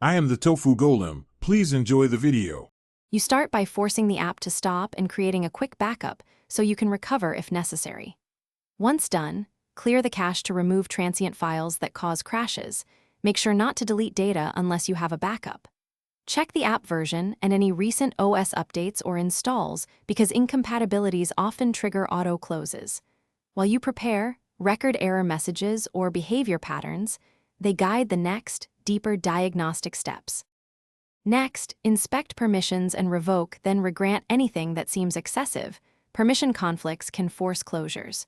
I am the Tofu Golem. Please enjoy the video. You start by forcing the app to stop and creating a quick backup so you can recover if necessary. Once done, clear the cache to remove transient files that cause crashes. Make sure not to delete data unless you have a backup. Check the app version and any recent OS updates or installs because incompatibilities often trigger auto closes. While you prepare, record error messages or behavior patterns, they guide the next, deeper diagnostic steps. Next, inspect permissions and revoke, then regrant anything that seems excessive. Permission conflicts can force closures.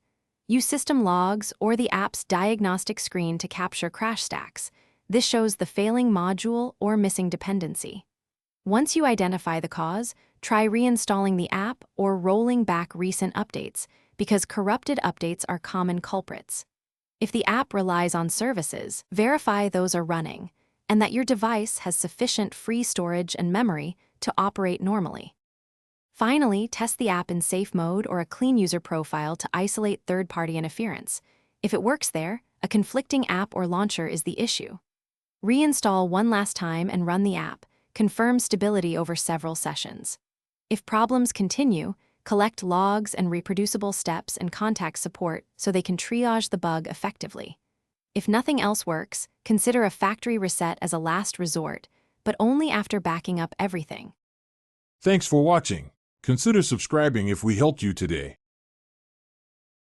Use system logs or the app's diagnostic screen to capture crash stacks. This shows the failing module or missing dependency. Once you identify the cause, try reinstalling the app or rolling back recent updates, because corrupted updates are common culprits. If the app relies on services, verify those are running, and that your device has sufficient free storage and memory to operate normally. Finally, test the app in safe mode or a clean user profile to isolate third-party interference. If it works there, a conflicting app or launcher is the issue. Reinstall one last time and run the app. Confirm stability over several sessions. If problems continue, collect logs and reproducible steps and contact support so they can triage the bug effectively. If nothing else works, consider a factory reset as a last resort, but only after backing up everything. Thanks for watching. Consider subscribing if we helped you today.